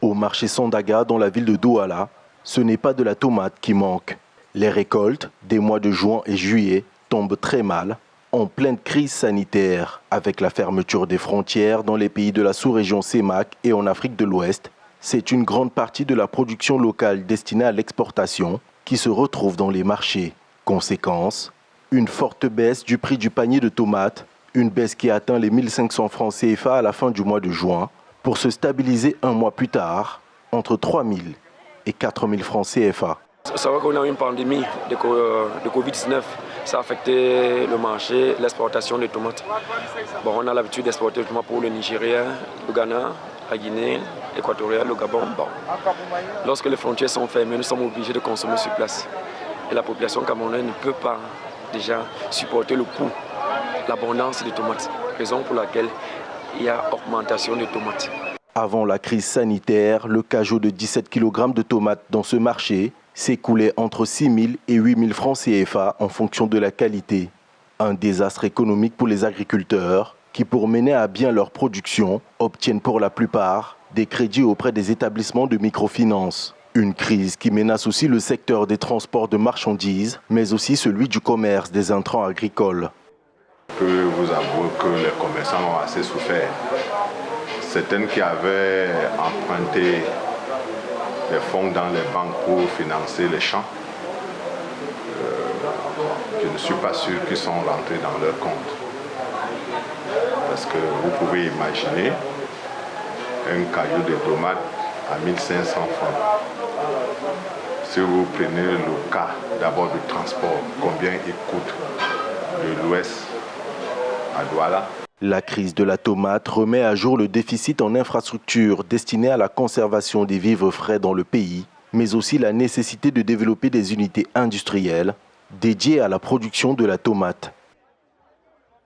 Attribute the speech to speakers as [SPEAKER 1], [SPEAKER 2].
[SPEAKER 1] Au marché Sandaga, dans la ville de Douala, ce n'est pas de la tomate qui manque. Les récoltes des mois de juin et juillet tombent très mal, en pleine crise sanitaire. Avec la fermeture des frontières dans les pays de la sous-région CEMAC et en Afrique de l'Ouest, c'est une grande partie de la production locale destinée à l'exportation qui se retrouve dans les marchés. Conséquence, une forte baisse du prix du panier de tomates, une baisse qui atteint les 1500 francs CFA à la fin du mois de juin, pour se stabiliser un mois plus tard entre 3000 et 4000 francs CFA.
[SPEAKER 2] C'est vrai qu'on a eu une pandémie de Covid-19. Ça a affecté le marché, l'exportation des tomates. Bon, on a l'habitude d'exporter les tomates pour le Nigeria, le Ghana, la Guinée, l'Équatorial, le Gabon. Bon. Lorsque les frontières sont fermées, nous sommes obligés de consommer sur place. Et la population camerounaise ne peut pas déjà supporter le coût, l'abondance des tomates. Raison pour laquelle il y a augmentation des tomates.
[SPEAKER 1] Avant la crise sanitaire, le cajot de 17 kg de tomates dans ce marché s'écoulait entre 6 000 et 8 000 francs CFA en fonction de la qualité. Un désastre économique pour les agriculteurs qui, pour mener à bien leur production, obtiennent pour la plupart des crédits auprès des établissements de microfinance. Une crise qui menace aussi le secteur des transports de marchandises, mais aussi celui du commerce des intrants agricoles.
[SPEAKER 3] Je peux vous avouer que les commerçants ont assez souffert. Certaines qui avaient emprunté des fonds dans les banques pour financer les champs, je ne suis pas sûr qu'ils sont rentrés dans leur compte. Parce que vous pouvez imaginer un caillou de tomates à 1500 francs. Si vous prenez le cas d'abord du transport, combien il coûte de l'Ouest à Douala.
[SPEAKER 1] La crise de la tomate remet à jour le déficit en infrastructures destinées à la conservation des vivres frais dans le pays, mais aussi la nécessité de développer des unités industrielles dédiées à la production de la tomate.